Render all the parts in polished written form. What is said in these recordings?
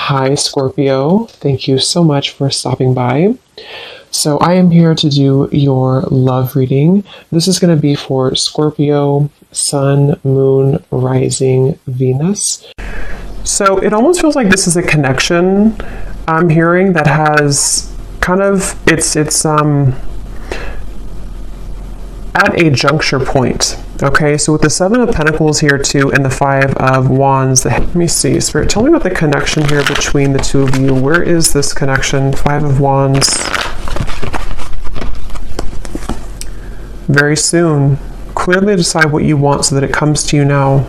Hi, Scorpio. Thank you so much for stopping by. So, I am here to do your love reading. This is going to be for Scorpio, Sun, Moon, Rising, Venus. So, it almost feels like this is a connection I'm hearing that has kind of, it's at a juncture point. Okay, so with the Seven of Pentacles here too, and the Five of Wands, let me see, Spirit, tell me about the connection here between the two of you. Where is this connection? Five of Wands. Very soon. Clearly decide what you want so that it comes to you now.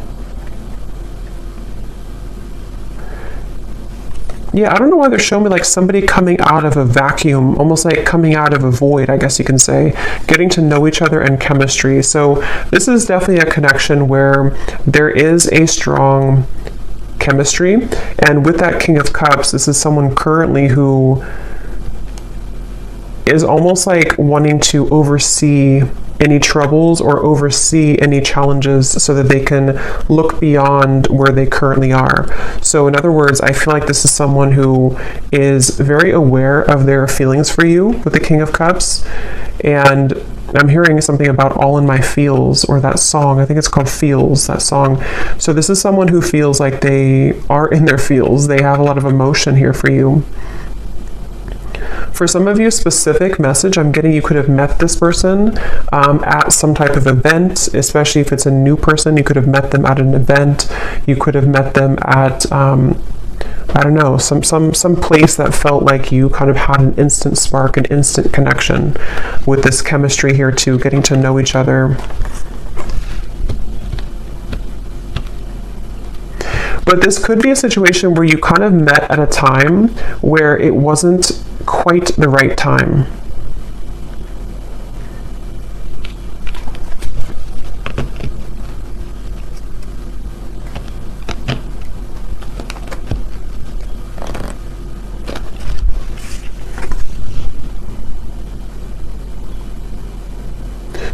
Yeah, I don't know why they're showing me like somebody coming out of a vacuum, almost like coming out of a void, I guess you can say, getting to know each other and chemistry. So this is definitely a connection where there is a strong chemistry. And with that King of Cups, this is someone currently who is almost like wanting to oversee any troubles or oversee any challenges so that they can look beyond where they currently are. So in other words, I feel like this is someone who is very aware of their feelings for you with the King of Cups. And I'm hearing something about All in My Feels, or that song. I think it's called Feels, that song. So this is someone who feels like they are in their feels. They have a lot of emotion here for you. For some of you, specific message I'm getting, you could have met this person at some type of event, especially if it's a new person. You could have met them at an event. You could have met them at, I don't know, some place that felt like you kind of had an instant spark, an instant connection with this chemistry here too, getting to know each other. But this could be a situation where you kind of met at a time where it wasn't quite the right time.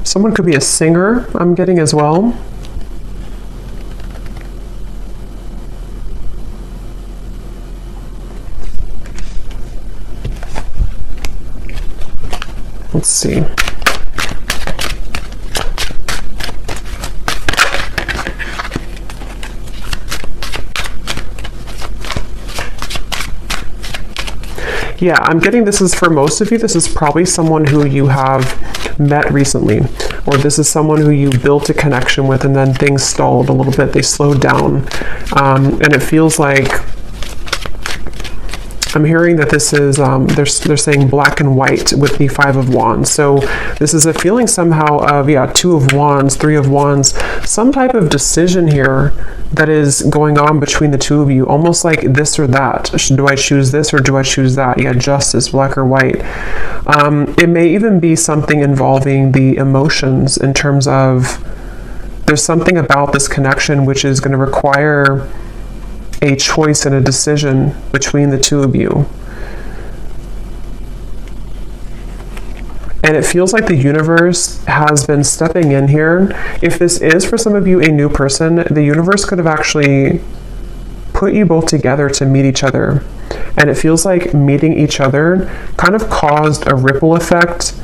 Someone could be a singer, I'm getting as well. Let's see. Yeah, I'm getting this is for most of you, this is probably someone who you have met recently, or this is someone who you built a connection with and then things stalled a little bit, they slowed down. And it feels like I'm hearing that this is, they're saying black and white with the Five of Wands. So this is a feeling somehow of, yeah, Two of Wands, Three of Wands, some type of decision here that is going on between the two of you, almost like this or that. Do I choose this or do I choose that? Yeah, justice, black or white. It may even be something involving the emotions in terms of there's something about this connection which is going to require a choice and a decision between the two of you. And it feels like the universe has been stepping in here. If this is for some of you a new person, the universe could have actually put you both together to meet each other. And it feels like meeting each other kind of caused a ripple effect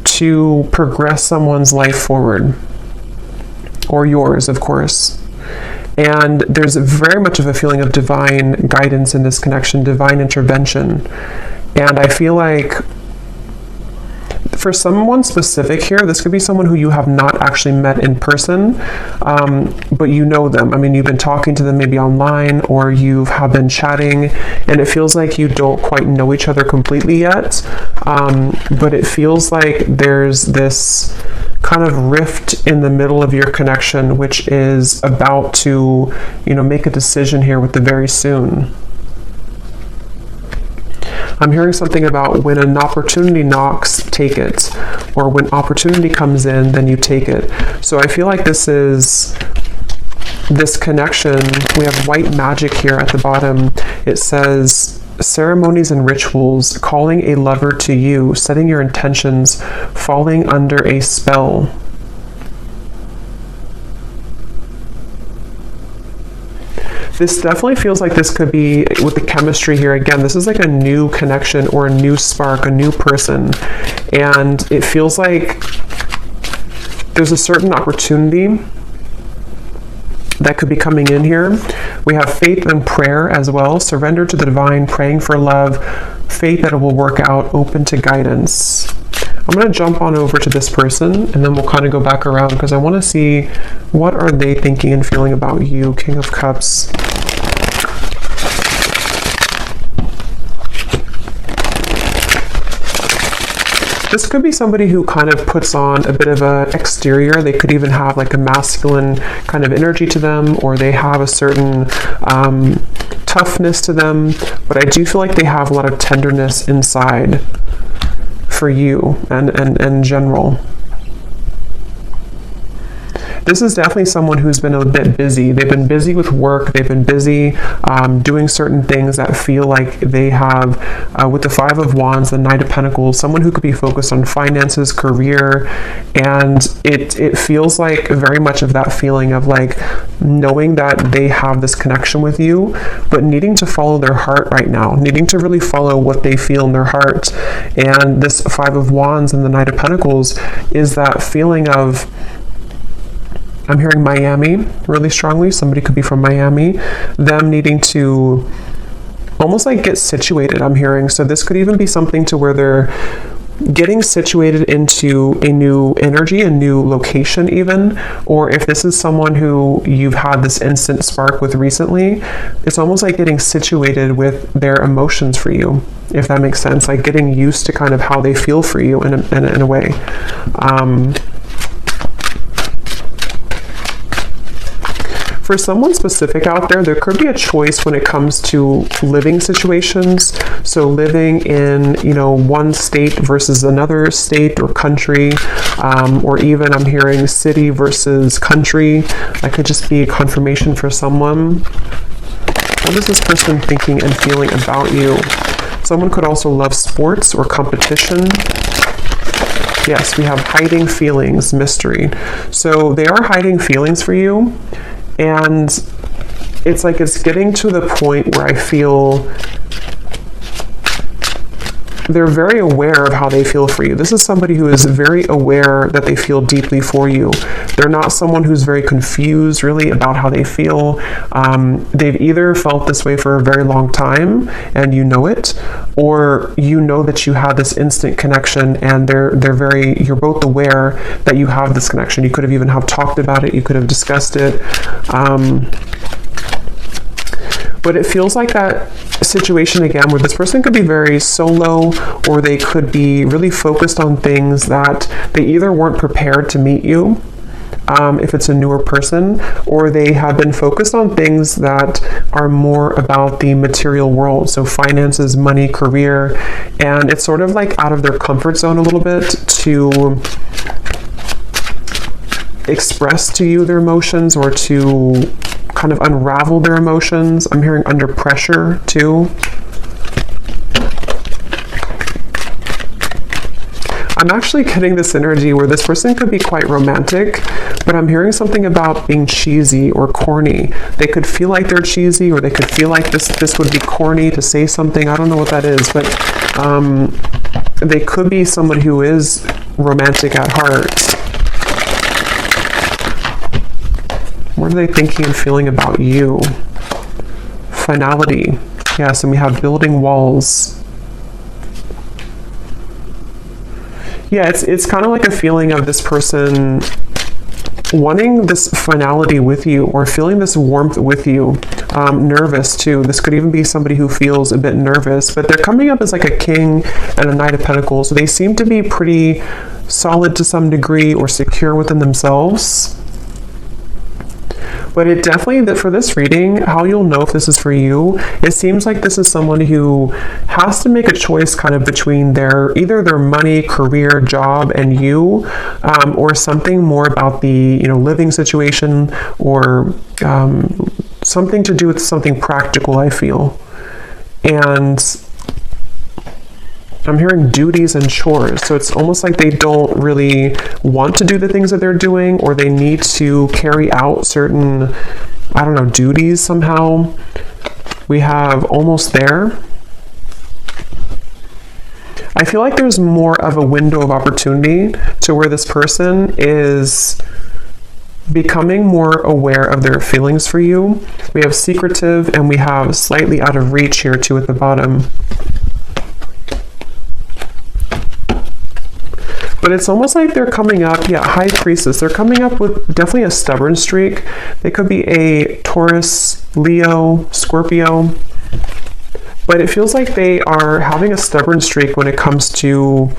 to progress someone's life forward. Or yours, of course. And there's very much of a feeling of divine guidance in this connection, divine intervention. And I feel like for someone specific here, this could be someone who you have not actually met in person, but you know them. I mean, you've been talking to them maybe online, or you have been chatting, and it feels like you don't quite know each other completely yet. But it feels like there's this kind of rift in the middle of your connection, which is about to, make a decision here with the very soon. I'm hearing something about when an opportunity knocks, take it. Or when opportunity comes in, then you take it. So I feel like this is this connection. We have white magic here at the bottom. It says, ceremonies and rituals, calling a lover to you, setting your intentions, falling under a spell. This definitely feels like this could be, with the chemistry here, again, this is like a new connection or a new spark, a new person. And it feels like there's a certain opportunity that could be coming in here. We have faith and prayer as well. Surrender to the divine, praying for love, faith that it will work out, open to guidance. I'm going to jump on over to this person, and then we'll kind of go back around because I want to see what are they thinking and feeling about you. King of Cups. This could be somebody who kind of puts on a bit of an exterior. They could even have like a masculine kind of energy to them, or they have a certain toughness to them. But I do feel like they have a lot of tenderness inside for you and in general. This is definitely someone who's been a bit busy. They've been busy with work. They've been busy doing certain things that feel like they have, with the Five of Wands, the Knight of Pentacles, someone who could be focused on finances, career, and it feels like very much of that feeling of like knowing that they have this connection with you, but needing to follow their heart right now, needing to really follow what they feel in their heart. And this Five of Wands and the Knight of Pentacles is that feeling of, I'm hearing Miami really strongly. Somebody could be from Miami. Them needing to almost like get situated, I'm hearing. So this could even be something to where they're getting situated into a new energy, a new location even. Or if this is someone who you've had this instant spark with recently, it's almost like getting situated with their emotions for you, if that makes sense. Like getting used to kind of how they feel for you in a way. For someone specific out there, there could be a choice when it comes to living situations. So living in, one state versus another state or country, or even I'm hearing city versus country. That could just be a confirmation for someone. What is this person thinking and feeling about you? Someone could also love sports or competition. Yes, we have hiding feelings, mystery. So they are hiding feelings for you. And it's like it's getting to the point where I feel they're very aware of how they feel for you. This is somebody who is very aware that they feel deeply for you. They're not someone who's very confused really about how they feel. They've either felt this way for a very long time and you know it, or you know that you had this instant connection and you're both aware that you have this connection. You could have even have talked about it. You could have discussed it. But it feels like that situation again where this person could be very solo, or they could be really focused on things that they either weren't prepared to meet you, if it's a newer person, or they have been focused on things that are more about the material world. So finances, money, career, and it's sort of like out of their comfort zone a little bit to express to you their emotions or to kind of unravel their emotions. I'm hearing under pressure too. I'm actually getting this energy where this person could be quite romantic, but I'm hearing something about being cheesy or corny. They could feel like they're cheesy, or they could feel like this would be corny to say something. I don't know what that is, but they could be someone who is romantic at heart. What are they thinking and feeling about you? Finality. Yes, and we have building walls. Yeah, it's kind of like a feeling of this person wanting this finality with you, or feeling this warmth with you. Nervous too. This could even be somebody who feels a bit nervous, but they're coming up as like a king and a Knight of Pentacles. So they seem to be pretty solid to some degree, or secure within themselves. But it definitely, that for this reading, how you'll know if this is for you, it seems like this is someone who has to make a choice kind of between either their money, career, job, and you, or something more about the living situation, or something to do with something practical, I feel. And I'm hearing duties and chores. So it's almost like they don't really want to do the things that they're doing, or they need to carry out certain, I don't know, duties somehow. We have almost there. I feel like there's more of a window of opportunity to where this person is becoming more aware of their feelings for you. We have secretive and we have slightly out of reach here too at the bottom. But it's almost like they're coming up, yeah, High Priestess. They're coming up with definitely a stubborn streak. They could be a Taurus, Leo, Scorpio. But it feels like they are having a stubborn streak when it comes to,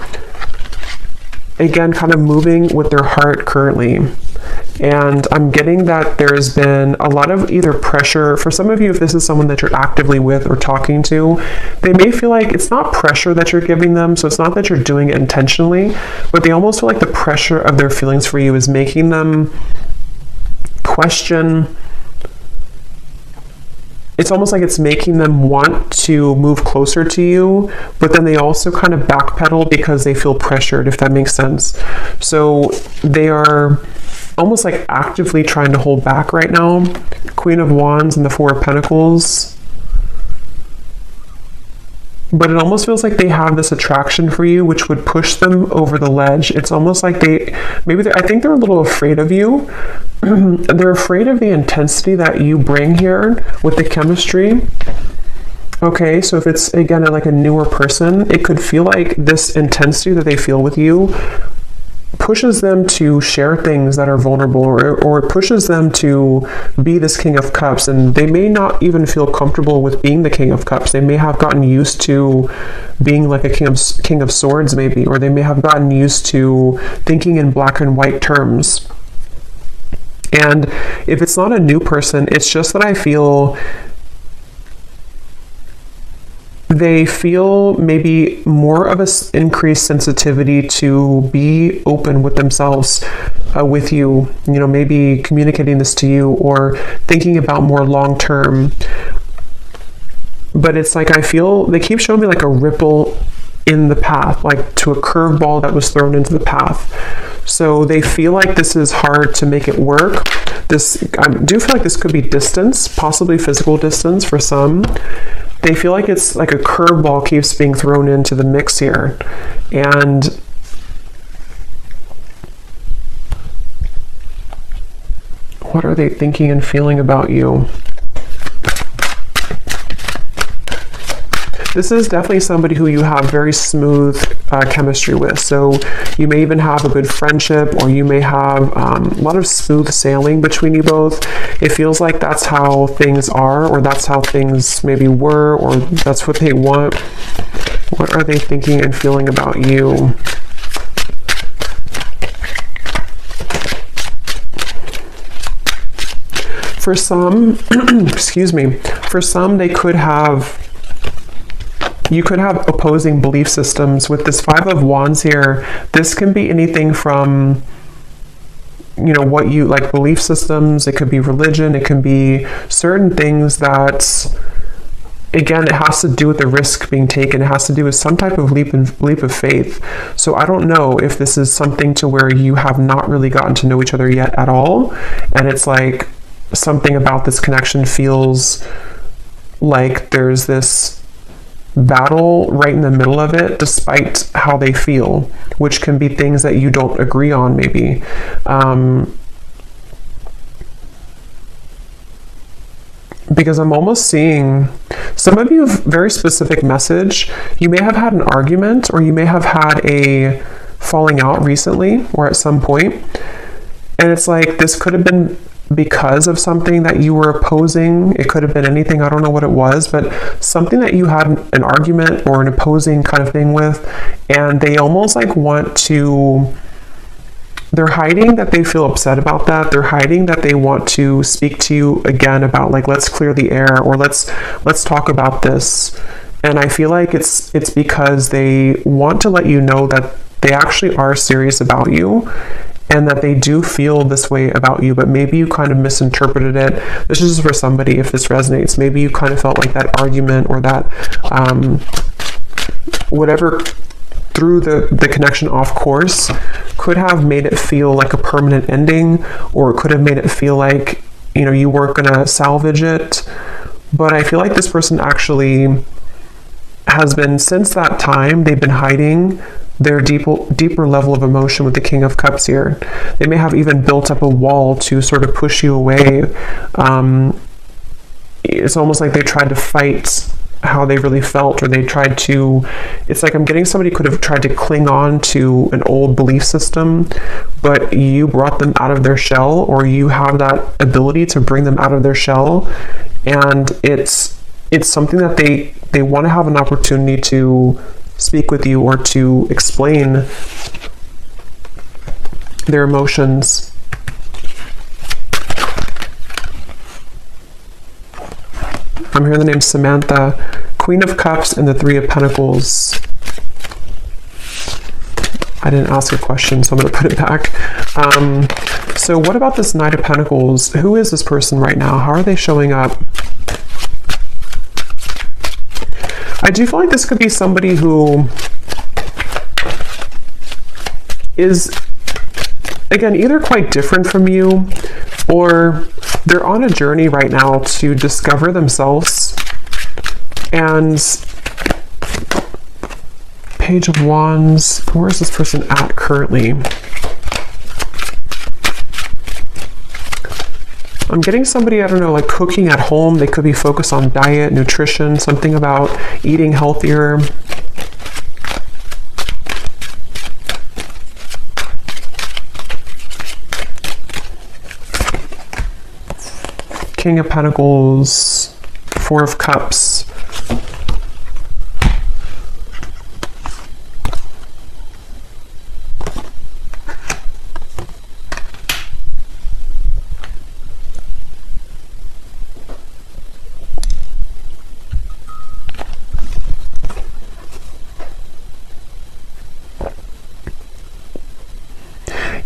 again, kind of moving with their heart currently. And I'm getting that there's been a lot of either pressure. For some of you, if this is someone that you're actively with or talking to, they may feel like it's not pressure that you're giving them. So it's not that you're doing it intentionally, but they almost feel like the pressure of their feelings for you is making them question. It's almost like it's making them want to move closer to you, but then they also kind of backpedal because they feel pressured, if that makes sense. So they are almost like actively trying to hold back right now. Queen of Wands and the Four of Pentacles. But it almost feels like they have this attraction for you, which would push them over the ledge. It's almost like I think they're a little afraid of you. They're afraid of the intensity that you bring here with the chemistry. Okay, so if it's, again, like a newer person, it could feel like this intensity that they feel with you pushes them to share things that are vulnerable, or it pushes them to be this King of Cups, and they may not even feel comfortable with being the King of Cups. They may have gotten used to being like a King of Swords maybe, or they may have gotten used to thinking in black and white terms. And if it's not a new person, it's just that I feel they feel maybe more of an increased sensitivity to be open with themselves, with you, maybe communicating this to you or thinking about more long-term. But it's like, I feel they keep showing me like a ripple in the path, like to a curveball that was thrown into the path. So they feel like this is hard to make it work. I do feel like this could be distance, possibly physical distance for some. They feel like it's like a curveball keeps being thrown into the mix here. And what are they thinking and feeling about you? This is definitely somebody who you have very smooth chemistry with. So you may even have a good friendship, or you may have a lot of smooth sailing between you both. It feels like that's how things are, or that's how things maybe were, or that's what they want. What are they thinking and feeling about you? For some, excuse me, for some you could have opposing belief systems. With this Five of Wands here, this can be anything from, what you like, belief systems. It could be religion. It can be certain things that, again, it has to do with the risk being taken. It has to do with some type of leap of faith. So I don't know if this is something to where you have not really gotten to know each other yet at all. And it's like something about this connection feels like there's this battle right in the middle of it, despite how they feel, which can be things that you don't agree on maybe. Because I'm almost seeing some of you have very specific message. You may have had an argument, or you may have had a falling out recently or at some point. And it's like, this could have been because of something that you were opposing. It could have been anything. I don't know what it was, but something that you had an argument or an opposing kind of thing with, and they almost like they're hiding that they feel upset about that. They're hiding that they want to speak to you again about like, let's clear the air, or let's talk about this. And I feel like it's because they want to let you know that they actually are serious about you, and that they do feel this way about you, but maybe you kind of misinterpreted it. This is for somebody, if this resonates. Maybe you kind of felt like that argument or that whatever threw the connection off course could have made it feel like a permanent ending, or it could have made it feel like, you know, you weren't gonna salvage it. But I feel like this person actually has been, since that time, they've been hiding their deeper level of emotion with the King of Cups here. They may have even built up a wall to sort of push you away. It's almost like they tried to fight how they really felt, or they tried to, it's like I'm getting somebody could have tried to cling on to an old belief system, but you brought them out of their shell, or you have that ability to bring them out of their shell. And it's something that they want to have an opportunity to speak with you or to explain their emotions. I'm hearing the name Samantha, Queen of Cups, and the Three of Pentacles. I didn't ask a question, so I'm going to put it back. So what about this Knight of Pentacles? Who is this person right now? How are they showing up? I do feel like this could be somebody who is, again, either quite different from you, or they're on a journey right now to discover themselves. And Page of Wands, where is this person at currently? I'm getting somebody, I don't know, like cooking at home. They could be focused on diet, nutrition, something about eating healthier. King of Pentacles, Four of Cups.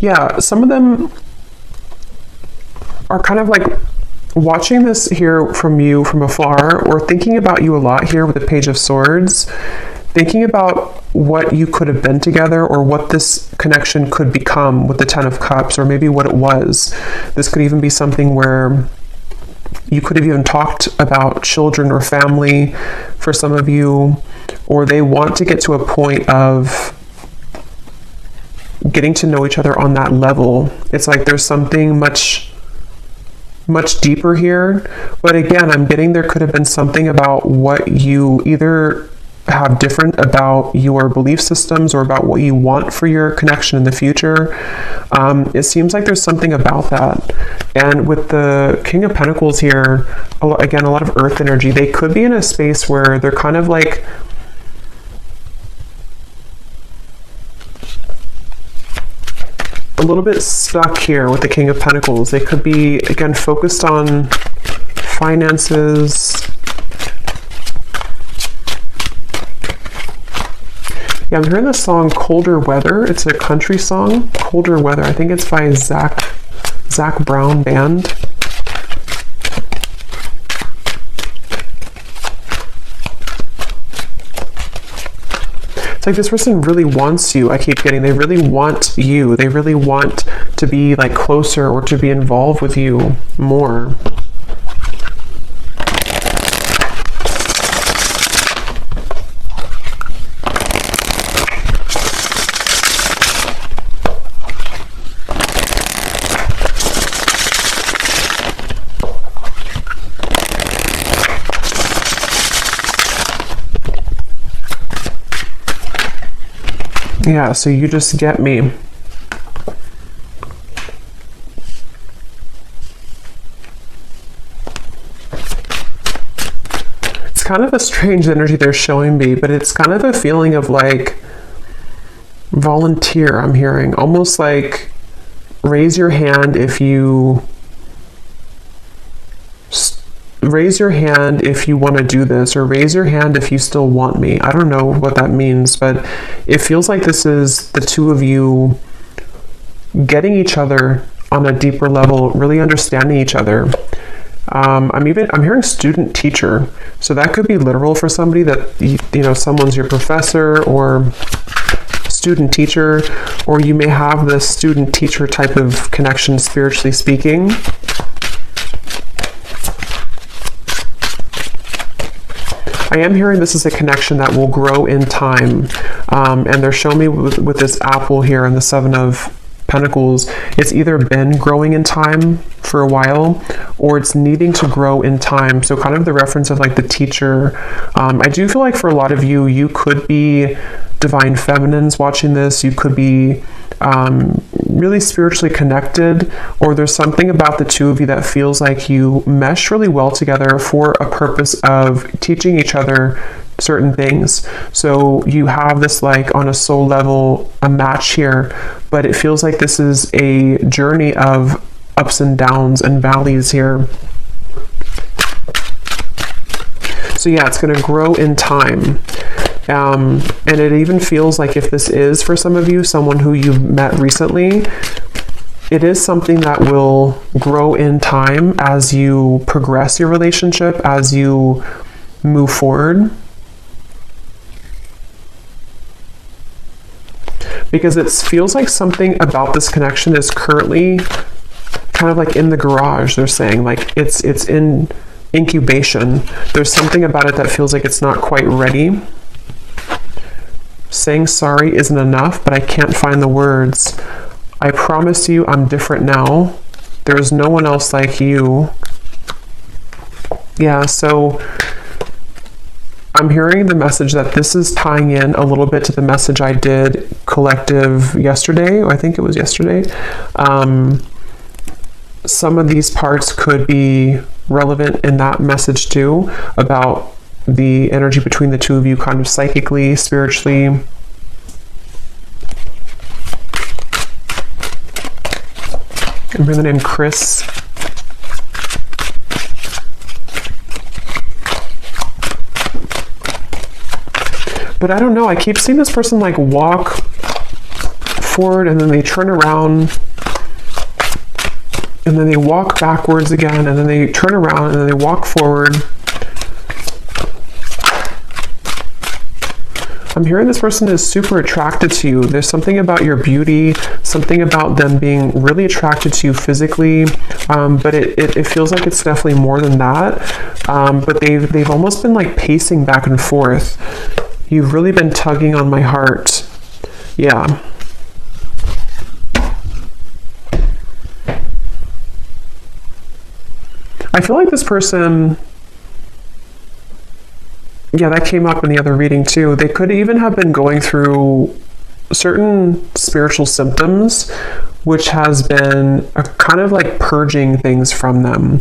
Yeah, some of them are kind of like watching this here from you from afar, or thinking about you a lot here with the Page of Swords, thinking about what you could have been together, or what this connection could become with the Ten of Cups, or maybe what it was. This could even be something where you could have even talked about children or family for some of you, or they want to get to a point of getting to know each other on that level. It's like there's something much deeper here. But again, I'm getting there could have been something about what you either have different about your belief systems, or about what you want for your connection in the future. It seems like there's something about that. And with the King of Pentacles here, again, a lot of earth energy. They could be in a space where they're kind of like a little bit stuck here with the King of Pentacles. They could be, again, focused on finances. Yeah, I'm hearing the song Colder Weather. It's a country song, Colder Weather. I think it's by Zach Brown Band. It's like this person really wants you. I keep getting, they really want you. They really want to be like closer, or to be involved with you more. Yeah, so you just get me. It's kind of a strange energy they're showing me, but it's kind of a feeling of like volunteer. I'm hearing almost like raise your hand if you want to do this, or raise your hand if you still want me. I don't know what that means, but it feels like this is the two of you getting each other on a deeper level, really understanding each other. I'm hearing student teacher. So that could be literal for somebody, that, you know, someone's your professor or student teacher, or you may have this student teacher type of connection spiritually speaking. I am hearing this is a connection that will grow in time. And they're showing me with this apple here and the Seven of Pentacles, it's either been growing in time for a while, or it's needing to grow in time. So kind of the reference of like the teacher. I do feel like for a lot of you, you could be divine feminines watching this. You could be really spiritually connected, or there's something about the two of you that feels like you mesh really well together for a purpose of teaching each other certain things. So you have this, like, on a soul level, a match here, but it feels like this is a journey of ups and downs and valleys here. So yeah, it's going to grow in time. And it even feels like, if this is for some of you, someone who you've met recently, it is something that will grow in time as you progress your relationship, as you move forward. Because it feels like something about this connection is currently kind of like in the garage. They're saying, like, it's in incubation. There's something about it that feels like it's not quite ready. Saying sorry isn't enough, but I can't find the words. I promise you I'm different now. There's no one else like you. Yeah, so I'm hearing the message that this is tying in a little bit to the message I did collective yesterday, or I think it was yesterday. Some of these parts could be relevant in that message too, about the energy between the two of you, kind of psychically, spiritually. I'm hearing the name Chris. But I don't know, I keep seeing this person like walk forward and then they turn around and then they walk backwards again and then they turn around and then they walk forward. I'm hearing this person is super attracted to you. There's something about your beauty, something about them being really attracted to you physically, but it feels like it's definitely more than that. But they've almost been like pacing back and forth. You've really been tugging on my heart. Yeah. I feel like this person, yeah, that came up in the other reading too. They could even have been going through certain spiritual symptoms, which has been a kind of like purging things from them.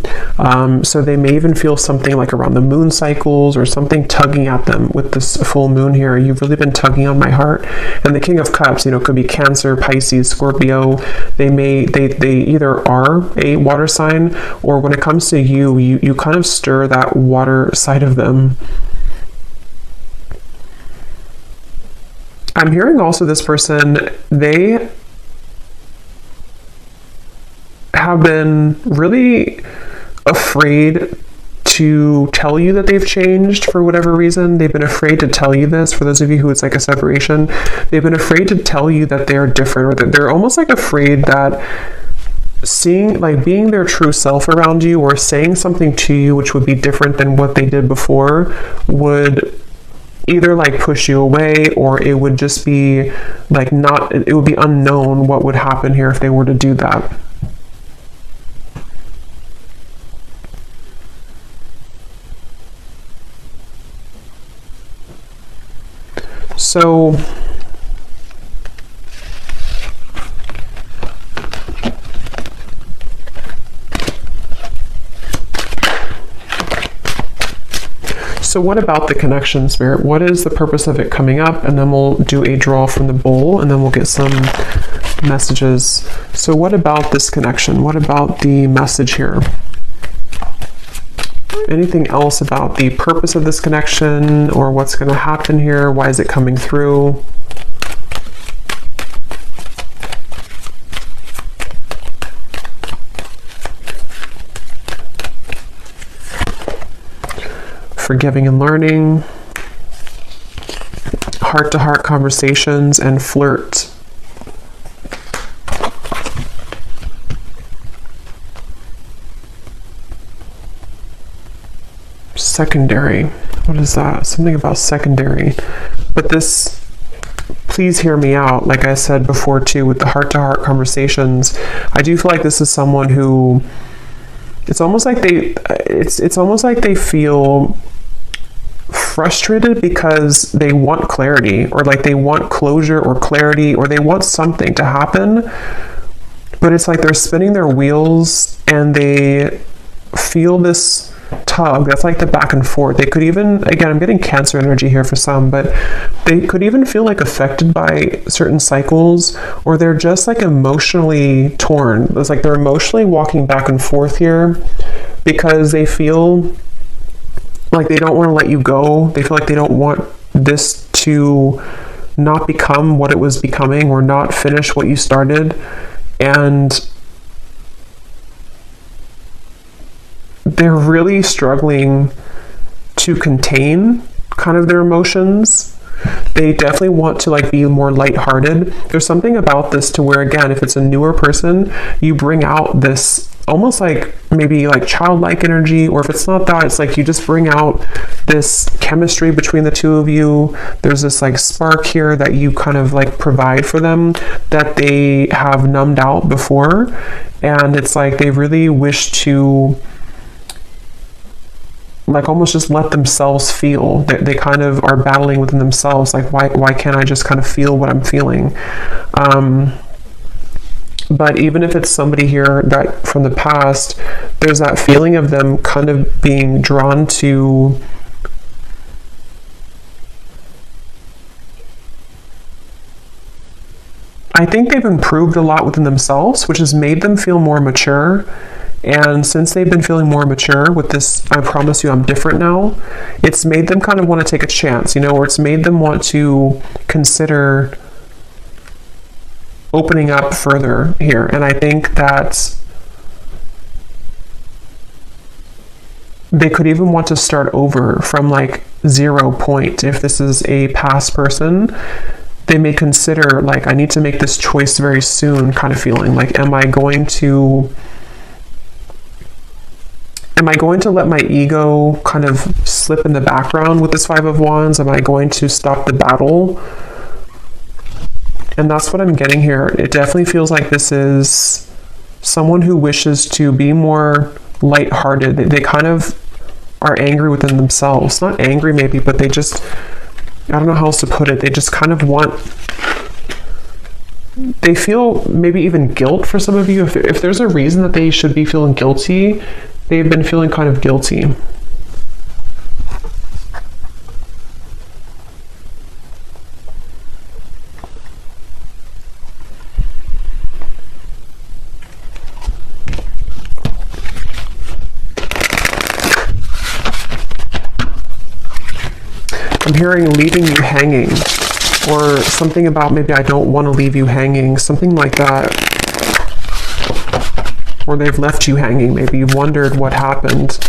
So they may even feel something like around the moon cycles or something tugging at them with this full moon here. You've really been tugging on my heart. And the King of Cups, you know, could be Cancer, Pisces, Scorpio. They either are a water sign, or when it comes to you kind of stir that water side of them. I'm hearing also this person, they have been really afraid to tell you that they've changed for whatever reason. They've been afraid to tell you this. For those of you who it's like a separation, they've been afraid to tell you that they're different, or that they're almost like afraid that being their true self around you, or saying something to you which would be different than what they did before, would either like push you away, or it would just be like it would be unknown what would happen here if they were to do that. So what about the connection, Spirit? What is the purpose of it coming up? And then we'll do a draw from the bowl, and then we'll get some messages. So what about this connection? What about the message here? Anything else about the purpose of this connection, or what's going to happen here? Why is it coming through? forgiving and learning, heart-to-heart conversations, and flirt. Secondary. What is that? Something about secondary. But this, please hear me out. Like I said before too, with the heart-to-heart conversations, I do feel like this is someone who, it's almost like they feel frustrated because they want clarity, or like they want closure or clarity, or they want something to happen, but it's like they're spinning their wheels and they feel this tug that's like the back and forth. They could even, again, I'm getting Cancer energy here for some, but they could even feel like affected by certain cycles, or they're just like emotionally torn. It's like they're emotionally walking back and forth here because they feel like they don't want to let you go. They feel like they don't want this to not become what it was becoming, or not finish what you started. And they're really struggling to contain kind of their emotions. They definitely want to like be more lighthearted. There's something about this to where, again, if it's a newer person, you bring out this almost like maybe like childlike energy, or if it's not that, it's like you just bring out this chemistry between the two of you. There's this like spark here that you kind of like provide for them that they have numbed out before, and it's like they really wish to like almost just let themselves feel. They kind of are battling within themselves, like why can't I just kind of feel what I'm feeling? But even if it's somebody here that from the past, there's that feeling of them kind of being drawn to I think they've improved a lot within themselves, which has made them feel more mature. And since they've been feeling more mature with this, I promise you I'm different now, it's made them kind of want to take a chance, or it's made them want to consider opening up further here. And I think that they could even want to start over from like 0 point. If this is a past person, they may consider like, I need to make this choice very soon kind of feeling. Like, am I going to let my ego kind of slip in the background with this Five of Wands? Am I going to stop the battle? And that's what I'm getting here. It definitely feels like this is someone who wishes to be more lighthearted. They kind of are angry within themselves. Not angry maybe, but they just, I don't know how else to put it. They just kind of want, they feel maybe even guilt for some of you. If there's a reason that they should be feeling guilty, they've been feeling kind of guilty. I'm hearing leaving you hanging, or something about maybe I don't want to leave you hanging, something like that. Or they've left you hanging. Maybe you've wondered what happened.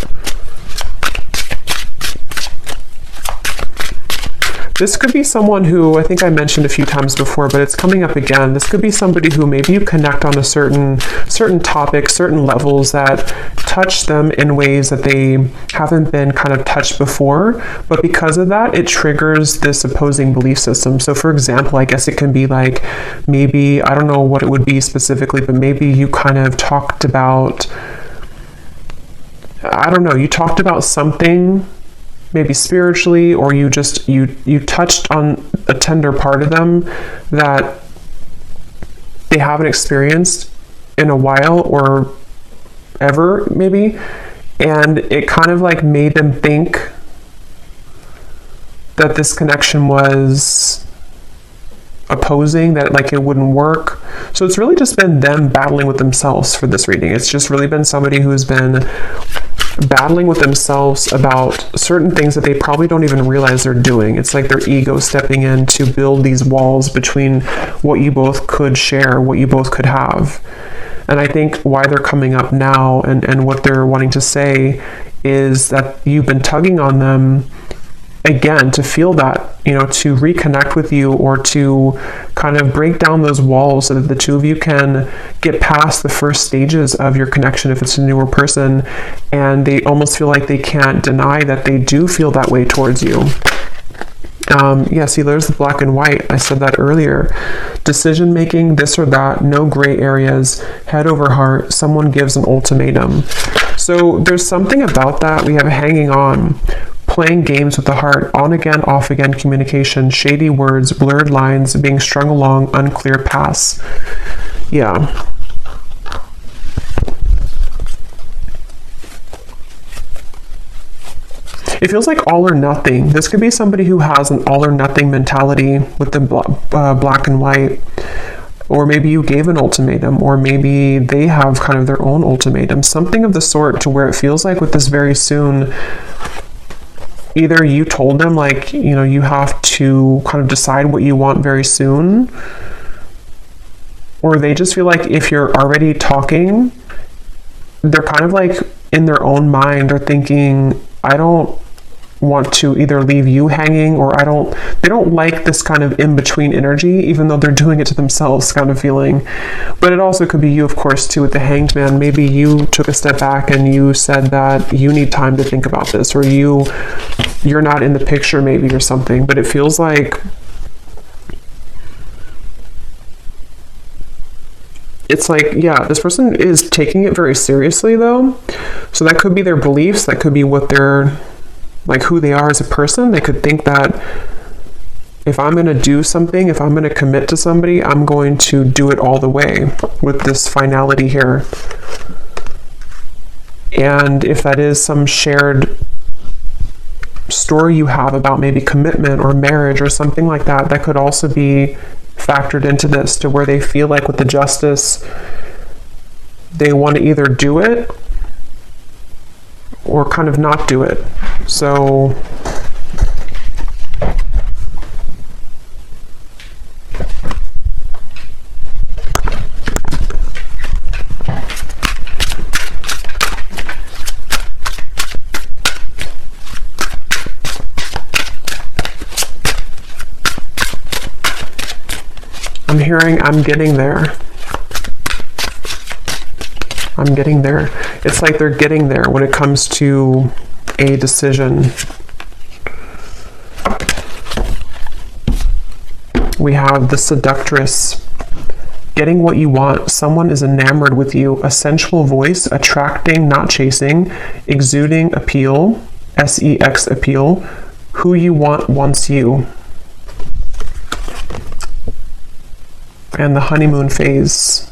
This could be someone who, I think I mentioned a few times before, but it's coming up again. This could be somebody who maybe you connect on a certain topic, certain levels that touch them in ways that they haven't been kind of touched before. But because of that, it triggers this opposing belief system. So for example, I guess it can be like, maybe, I don't know what it would be specifically, but maybe you kind of talked about, I don't know, you talked about something maybe spiritually, or you touched on a tender part of them that they haven't experienced in a while or ever maybe, and it kind of like made them think that this connection was opposing, that like it wouldn't work. So it's really just been them battling with themselves for this reading. It's just really been somebody who's been battling with themselves about certain things that they probably don't even realize they're doing. It's like their ego stepping in to build these walls between what you both could share, what you both could have. And I think why they're coming up now and what they're wanting to say is that you've been tugging on them again to feel that, to reconnect with you, or to kind of break down those walls so that the two of you can get past the first stages of your connection if it's a newer person, and they almost feel like they can't deny that they do feel that way towards you. Yeah, see, there's the black and white. I said that earlier. Decision making, this or that, no gray areas, head over heart, someone gives an ultimatum. So there's something about that. We have hanging on, playing games with the heart, on again, off again communication, shady words, blurred lines, being strung along, unclear paths. Yeah. It feels like all or nothing. This could be somebody who has an all or nothing mentality with the black and white. Or maybe you gave an ultimatum, or maybe they have kind of their own ultimatum. Something of the sort, to where it feels like with this very soon, either you told them like, you have to kind of decide what you want very soon, or they just feel like if you're already talking, they're kind of like in their own mind are thinking, I don't want to either leave you hanging, or they don't like this kind of in-between energy, even though they're doing it to themselves kind of feeling. But it also could be you, of course, too, with the Hanged Man. Maybe you took a step back and you said that you need time to think about this, or you're not in the picture maybe, or something. But it feels like it's like, yeah, this person is taking it very seriously though. So that could be their beliefs, that could be what they're like, who they are as a person. They could think that if I'm going to do something, if I'm going to commit to somebody, I'm going to do it all the way with this finality here. And if that is some shared story you have about maybe commitment or marriage or something like that, that could also be factored into this, to where they feel like with the Justice, they want to either do it or kind of not do it. So I'm hearing, I'm getting there. I'm getting there. It's like they're getting there when it comes to a decision. We have the Seductress. Getting what you want. Someone is enamored with you. A sensual voice, attracting, not chasing, exuding appeal, sex appeal. Who you want wants you. And the honeymoon phase.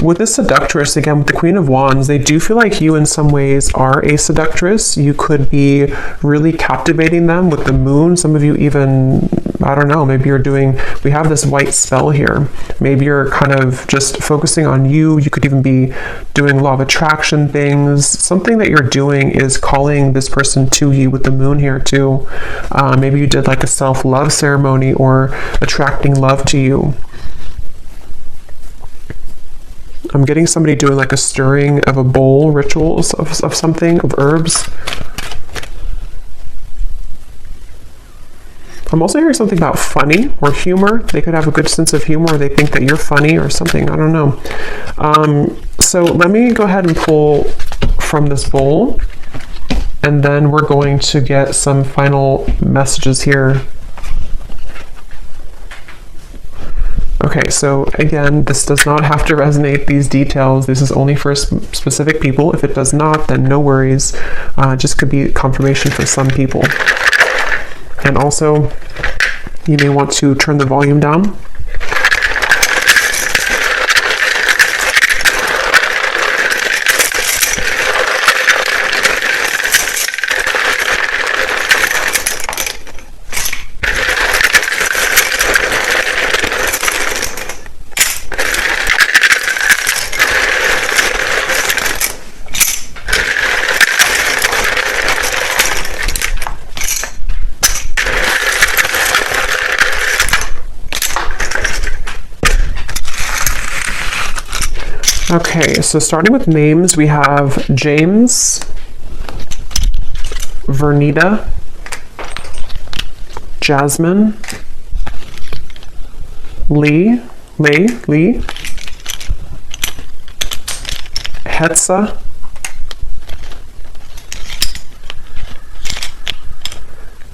With this Seductress, again, with the Queen of Wands, they do feel like you in some ways are a seductress. You could be really captivating them with the moon. Some of you even, I don't know, maybe you're doing, we have this white spell here. Maybe you're kind of just focusing on you. You could even be doing law of attraction things. Something that you're doing is calling this person to you with the moon here too. Maybe you did like a self-love ceremony, or attracting love to you. I'm getting somebody doing like a stirring of a bowl rituals of something, of herbs. I'm also hearing something about funny or humor. They could have a good sense of humor, or they think that you're funny or something. I don't know. So let me go ahead and pull from this bowl, and then we're going to get some final messages here. Okay, so again, this does not have to resonate, these details. This is only for specific people. If it does not, then no worries. Just could be confirmation for some people. And also, you may want to turn the volume down. Okay, so starting with names, we have James, Vernita, Jasmine, Lee, Hetza,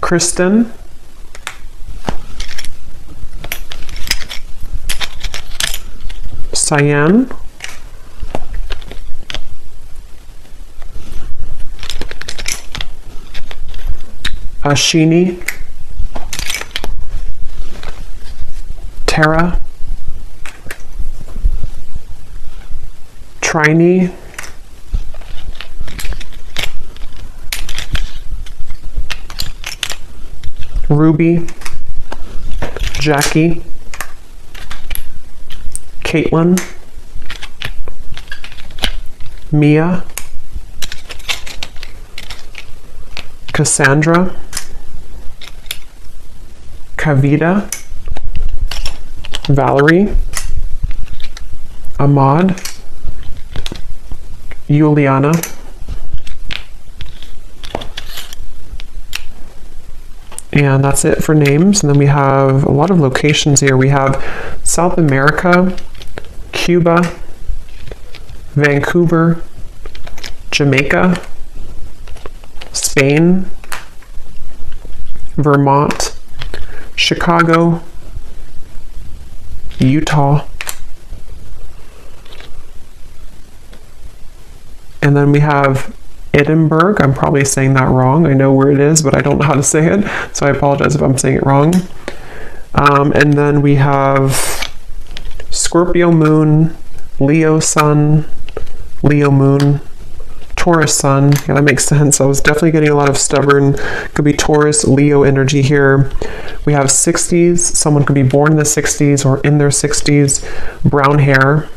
Kristen, Cyan, Ashini, Tara, Trini, Ruby, Jackie, Caitlin, Mia, Cassandra, Kavita, Valerie, Ahmad, Juliana, and that's it for names. And then we have a lot of locations here. We have South America, Cuba, Vancouver, Jamaica, Spain, Vermont, Chicago, Utah, and then we have Edinburgh. I'm probably saying that wrong. I know where it is, but I don't know how to say it, so I apologize if I'm saying it wrong. And then we have Scorpio moon, Leo sun, Leo moon, Taurus sun. Yeah, that makes sense. I was definitely getting a lot of stubborn, could be Taurus, Leo energy here. We have 60s. Someone could be born in the 60s or in their 60s, brown hair.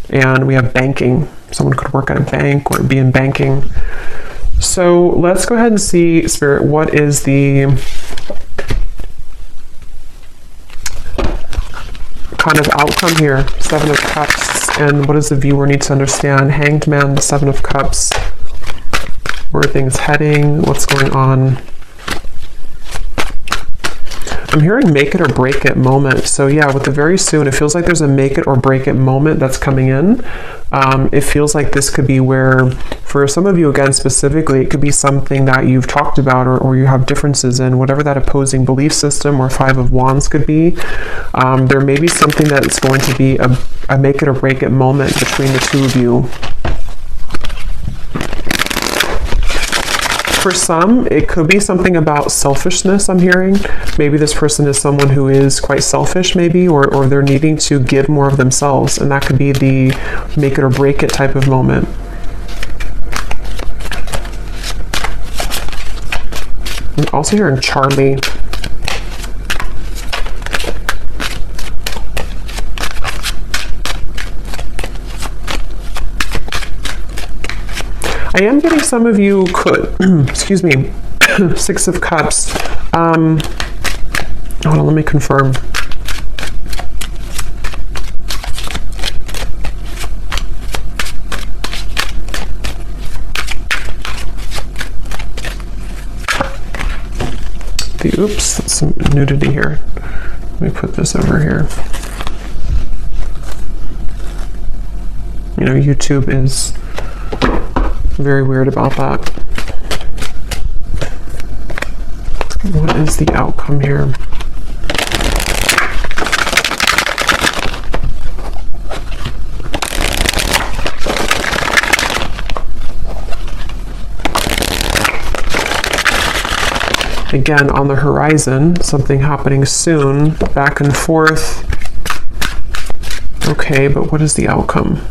And we have banking. Someone could work at a bank or be in banking. So let's go ahead and see, Spirit, what is the kind of outcome here? Seven of Cups. And what does the viewer need to understand? Hanged Man, the Seven of Cups. Where are things heading? What's going on? I'm hearing make it or break it moment. So yeah, with the very soon, it feels like there's a make it or break it moment that's coming in. It feels like this could be where, for some of you, again, specifically, it could be something that you've talked about or you have differences in, whatever that opposing belief system or Five of Wands could be. There may be something that's going to be a make it or break it moment between the two of you. For some, it could be something about selfishness, I'm hearing. Maybe this person is someone who is quite selfish, maybe, or they're needing to give more of themselves, and that could be the make it or break it type of moment. I'm also hearing Charlie. I am getting some of you could, excuse me, Six of Cups. Hold on, let me confirm. Oops, that's some nudity here. Let me put this over here. You know, YouTube is very weird about that. What is the outcome here? Again, on the horizon, something happening soon, back and forth. Okay, but what is the outcome?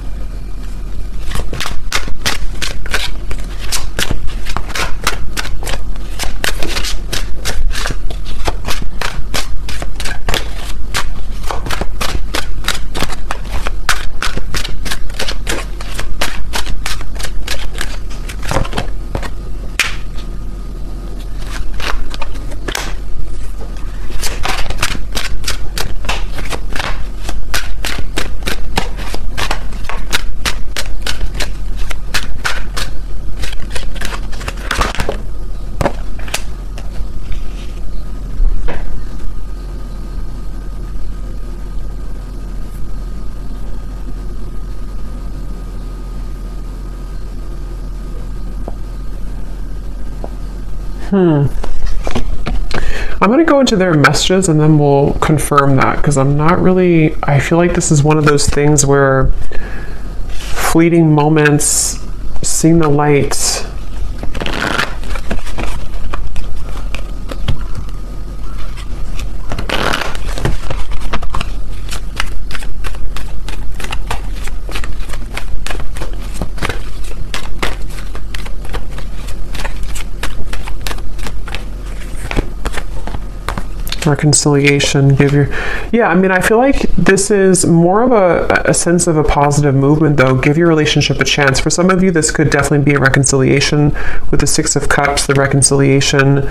I'm going to go into their messages and then we'll confirm that, because I feel like this is one of those things where fleeting moments, seeing the light. Reconciliation, I feel like this is more of a sense of a positive movement, though. Give your relationship a chance. For some of you, this could definitely be a reconciliation with the Six of Cups, the reconciliation.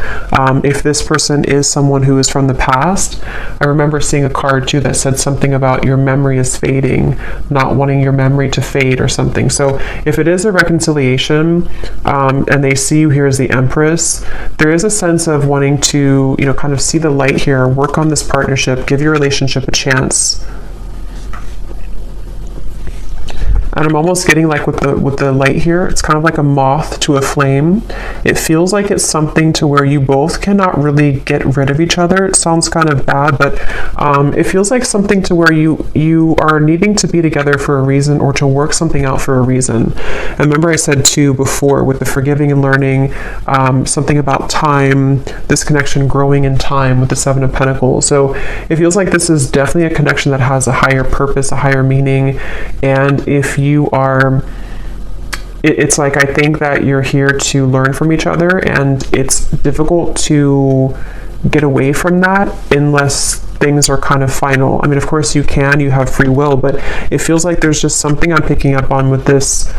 If this person is someone who is from the past, I remember seeing a card too that said something about your memory is fading, not wanting your memory to fade or something. So if it is a reconciliation, and they see you here as the Empress, there is a sense of wanting to, kind of see the light here, work on this partnership, give your relationship a chance. And I'm almost getting like with the light here, it's kind of like a moth to a flame. It feels like it's something to where you both cannot really get rid of each other. It sounds kind of bad, but it feels like something to where you are needing to be together for a reason, or to work something out for a reason. And remember I said too before with the forgiving and learning, something about time, this connection growing in time with the Seven of Pentacles. So it feels like this is definitely a connection that has a higher purpose, a higher meaning. And if you are, it's like, I think that you're here to learn from each other, and it's difficult to get away from that unless things are kind of final. I mean, of course you have free will, but it feels like there's just something I'm picking up on with this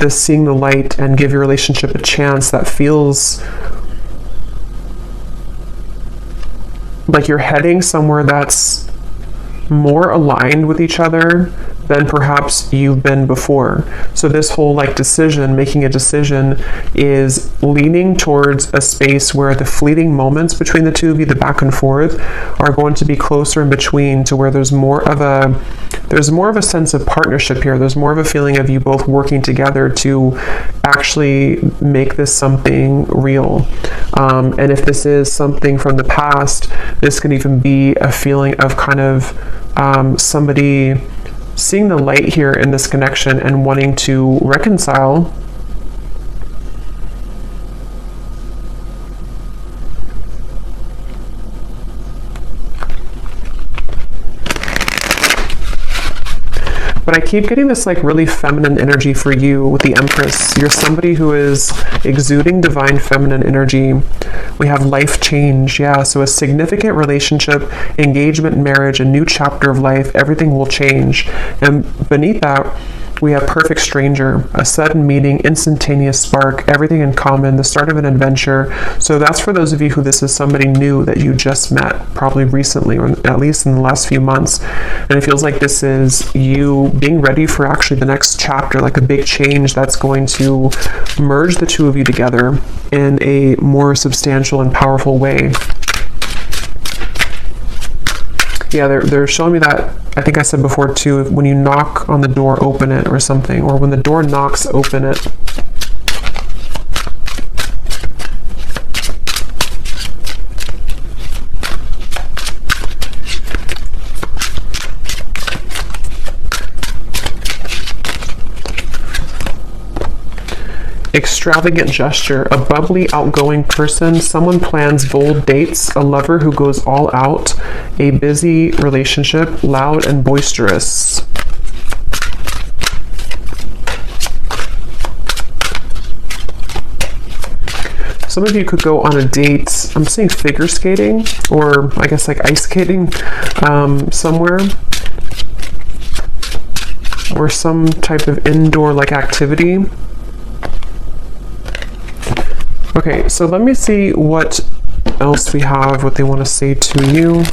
seeing the light and give your relationship a chance, that feels like you're heading somewhere that's more aligned with each other than perhaps you've been before. So this whole making a decision is leaning towards a space where the fleeting moments between the two of you, the back and forth, are going to be closer in between, to where there's more of a sense of partnership here. There's more of a feeling of you both working together to actually make this something real. And if this is something from the past, this can even be a feeling of kind of somebody seeing the light here in this connection and wanting to reconcile. But I keep getting this really feminine energy for you with the Empress. You're somebody who is exuding divine feminine energy. We have life change. Yeah, so a significant relationship, engagement, marriage, a new chapter of life, everything will change. And beneath that, we have perfect stranger, a sudden meeting, instantaneous spark, everything in common, the start of an adventure. So that's for those of you who this is somebody new that you just met, probably recently, or at least in the last few months. And it feels like this is you being ready for actually the next chapter, like a big change that's going to merge the two of you together in a more substantial and powerful way. Yeah, they're showing me that, I think I said before too, when you knock on the door, open it or something, or when the door knocks, open it. Extravagant gesture, a bubbly, outgoing person, someone plans bold dates, a lover who goes all out, a busy relationship, loud and boisterous. Some of you could go on a date, I'm seeing figure skating, or I guess ice skating somewhere, or some type of indoor activity. Okay, so let me see what else we have, what they want to say to you.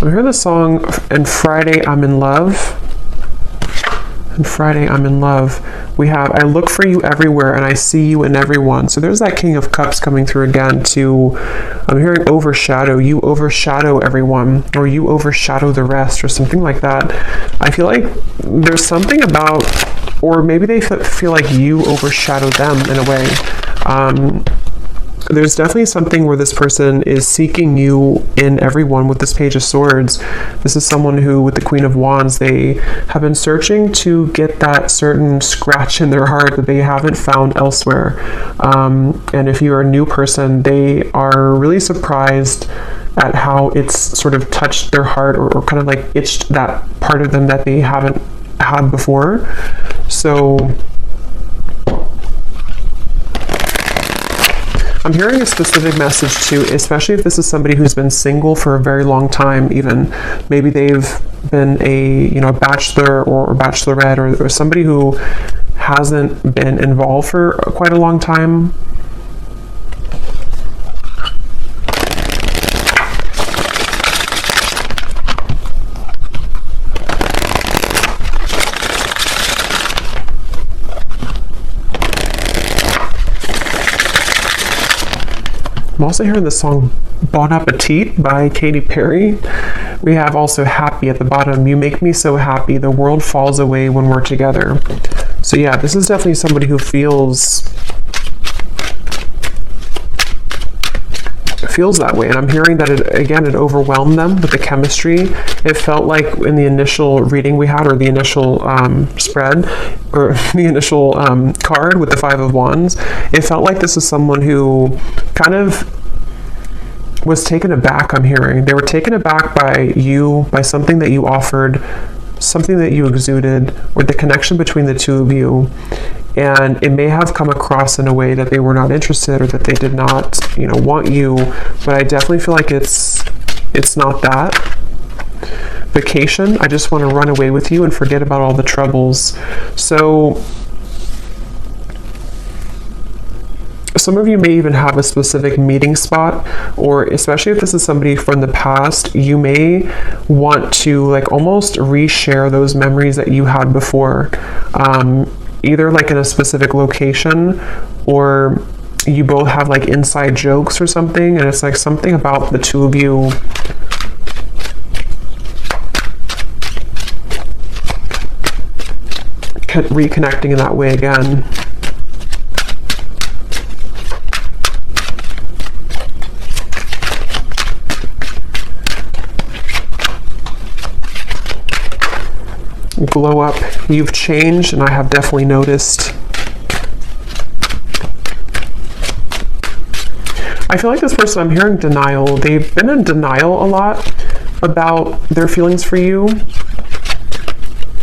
I hear the song, And Friday I'm in Love. And Friday I'm in Love. We have, I look for you everywhere and I see you in everyone. So there's that King of Cups coming through again to, I'm hearing overshadow. You overshadow everyone, or you overshadow the rest, or something like that. I feel like there's something about, or maybe they feel like you overshadow them in a way. There's definitely something where this person is seeking you in everyone with this Page of Swords. This is someone who, with the Queen of Wands, they have been searching to get that certain scratch in their heart that they haven't found elsewhere. And if you're a new person, they are really surprised at how it's sort of touched their heart, or kind of like itched that part of them that they haven't had before. So I'm hearing a specific message too, especially if this is somebody who's been single for a very long time. Even maybe they've been a bachelor or bachelorette, or somebody who hasn't been involved for quite a long time. I'm also hearing the song Bon Appetit by Katy Perry. We have also Happy at the bottom. You make me so happy. The world falls away when we're together. So yeah, this is definitely somebody who feels that way. And I'm hearing that it overwhelmed them with the chemistry. It felt like in the initial reading we had, or the initial spread, or the initial card with the Five of Wands, it felt like this is someone who kind of was taken aback. I'm hearing they were taken aback by you, by something that you offered, something that you exuded, or the connection between the two of you. And it may have come across in a way that they were not interested, or that they did not, want you. But I definitely feel like it's not that. Vacation, I just want to run away with you and forget about all the troubles. So some of you may even have a specific meeting spot, or especially if this is somebody from the past, you may want to like almost reshare those memories that you had before. Either like in a specific location, or you both have like inside jokes or something, and it's like something about the two of you reconnecting in that way again. Glow up. You've changed, and I have definitely noticed. I feel like this person, I'm hearing denial. They've been in denial a lot about their feelings for you.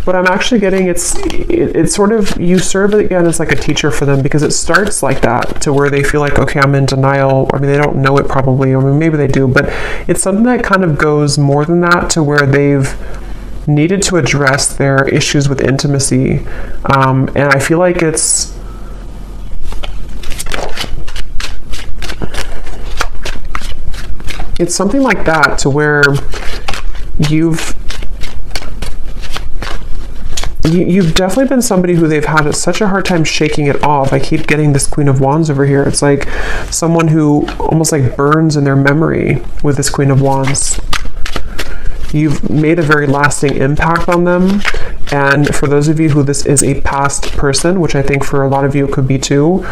But I'm actually getting it's sort of, you serve it again as like a teacher for them, because it starts like that, to where they feel like, okay, I'm in denial. I mean, they don't know it probably, or maybe they do, but it's something that kind of goes more than that, to where they've needed to address their issues with intimacy. And I feel like it's something like that, to where you've definitely been somebody who they've had such a hard time shaking it off. I keep getting this Queen of Wands over here. It's like someone who almost like burns in their memory with this Queen of Wands. You've made a very lasting impact on them. And for those of you who this is a past person, which I think for a lot of you it could be too,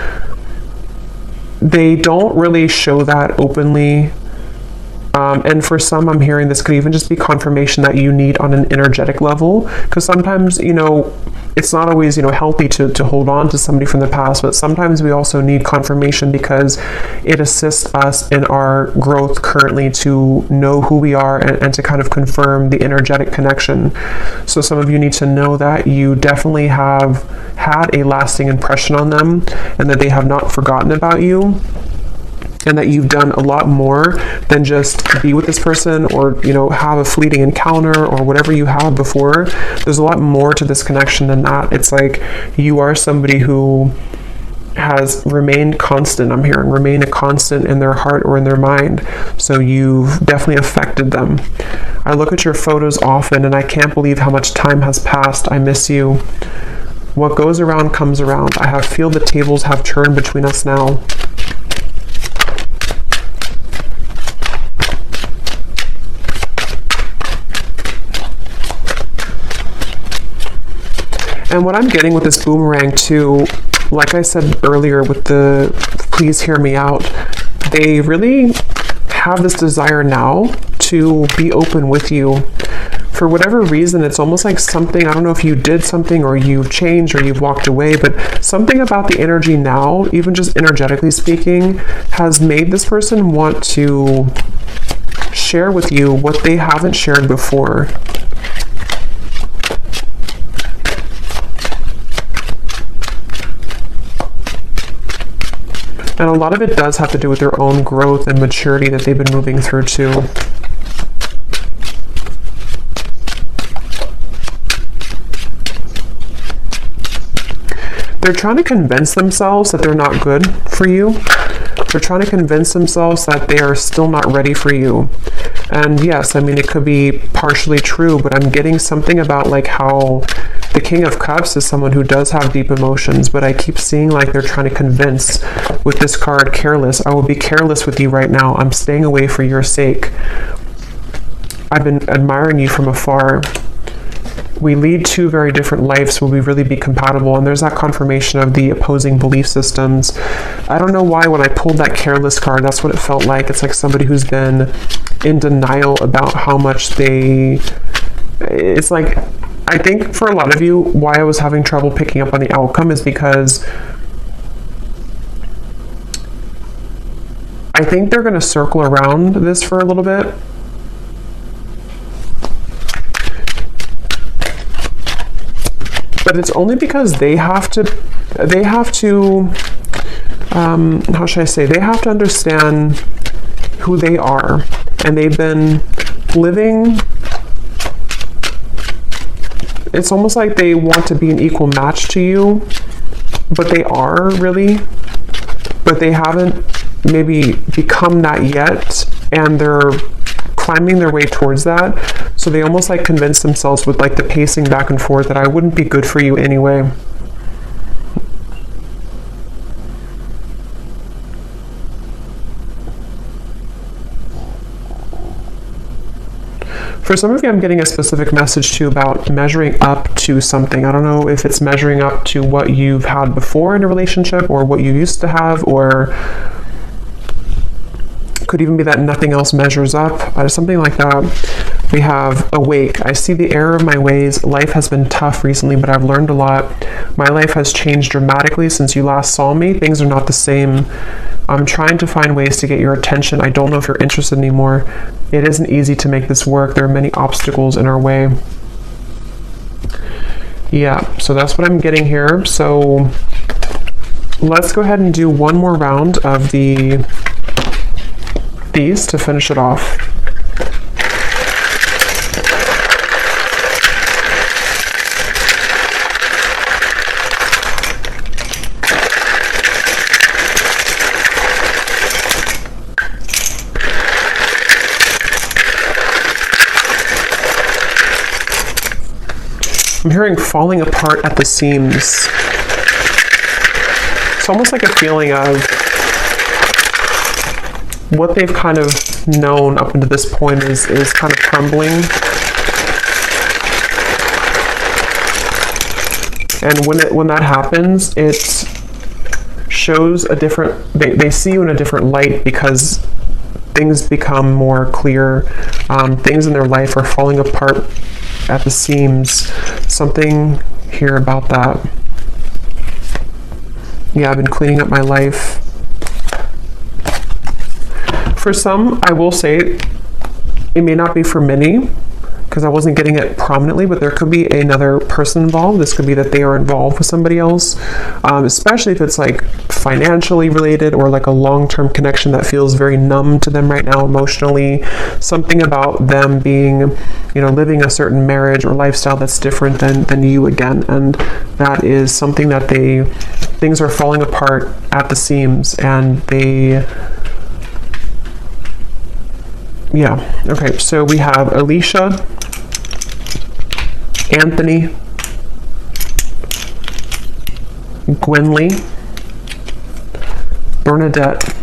they don't really show that openly. And for some, I'm hearing this could even just be confirmation that you need on an energetic level, because sometimes, it's not always, healthy to hold on to somebody from the past, but sometimes we also need confirmation, because it assists us in our growth currently to know who we are, and to kind of confirm the energetic connection. So some of you need to know that you definitely have had a lasting impression on them, and that they have not forgotten about you. And that you've done a lot more than just be with this person, or have a fleeting encounter, or whatever you had before. There's a lot more to this connection than that. It's like you are somebody who has remained constant. I'm hearing remain a constant in their heart or in their mind. So you've definitely affected them. I look at your photos often, and I can't believe how much time has passed. I miss you. What goes around comes around. I feel the tables have turned between us now. And what I'm getting with this boomerang too, like I said earlier with the please hear me out, they really have this desire now to be open with you. For whatever reason, it's almost like something, I don't know if you did something or you've changed or you've walked away, but something about the energy now, even just energetically speaking, has made this person want to share with you what they haven't shared before. And a lot of it does have to do with their own growth and maturity that they've been moving through too. They're trying to convince themselves that they're not good for you. They're trying to convince themselves that they are still not ready for you. And yes, I mean, it could be partially true, but I'm getting something about like how the King of Cups is someone who does have deep emotions, but I keep seeing like they're trying to convince with this card, careless. I will be careless with you right now. I'm staying away for your sake. I've been admiring you from afar. We lead two very different lives. Will we really be compatible? And there's that confirmation of the opposing belief systems. I don't know why when I pulled that careless card, that's what it felt like. It's like somebody who's been in denial about how much it's like, I think for a lot of you, why I was having trouble picking up on the outcome is because I think they're going to circle around this for a little bit. But it's only because they have to, how should I say, they have to understand who they are. And they've been living, it's almost like they want to be an equal match to you, but they are really, but they haven't maybe become that yet, and they're climbing their way towards that. So they almost like convince themselves with like the pacing back and forth that I wouldn't be good for you anyway. For some of you, I'm getting a specific message too about measuring up to something. I don't know if it's measuring up to what you've had before in a relationship or what you used to have, or could even be that nothing else measures up, something like that. We have awake. I see the error of my ways. Life has been tough recently, but I've learned a lot. My life has changed dramatically since you last saw me. Things are not the same. I'm trying to find ways to get your attention. I don't know if you're interested anymore. It isn't easy to make this work. There are many obstacles in our way. Yeah, so that's what I'm getting here. So let's go ahead and do one more round of these to finish it off. I'm hearing falling apart at the seams. It's almost like a feeling of what they've kind of known up until this point is kind of crumbling. And when that happens, it shows a different, they see you in a different light because things become more clear. Things in their life are falling apart at the seams. Something here about that. Yeah, I've been cleaning up my life. For some, I will say, it may not be for many, because I wasn't getting it prominently, but there could be another person involved. This could be that they are involved with somebody else, especially if it's like financially related or like a long-term connection that feels very numb to them right now emotionally. Something about them being, living a certain marriage or lifestyle that's different than you again. And that is something that things are falling apart at the seams, and yeah. Okay, so we have Alicia, Anthony, Gwynly, Bernadette,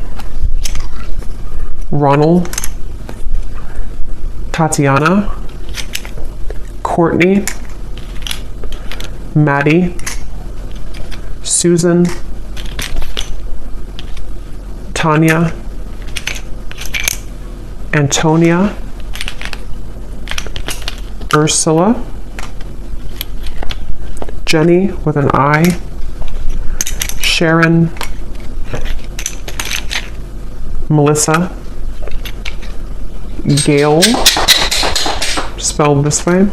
Ronald, Tatiana, Courtney, Maddie, Susan, Tanya, Antonia, Ursula, Jenny with an I, Sharon, Melissa, Gail, spelled this way,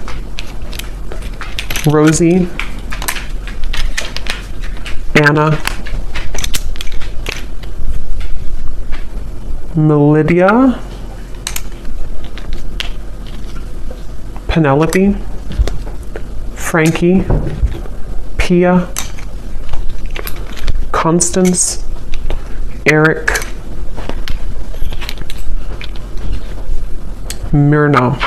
Rosie, Anna, Melidia, Penelope, Frankie, Pia, Constance, Eric, Myrna.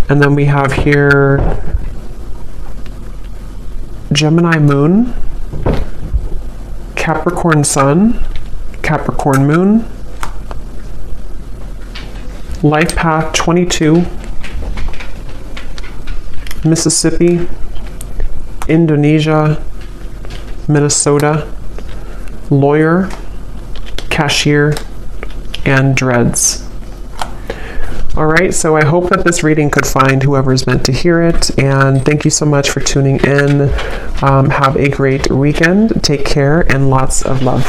And then we have here Gemini Moon, Capricorn Sun, Capricorn Moon, Life Path 22, Mississippi, Indonesia, Minnesota, Lawyer, Cashier, and Dreads. All right, so I hope that this reading could find whoever's meant to hear it, and thank you so much for tuning in. Have a great weekend. Take care and lots of love.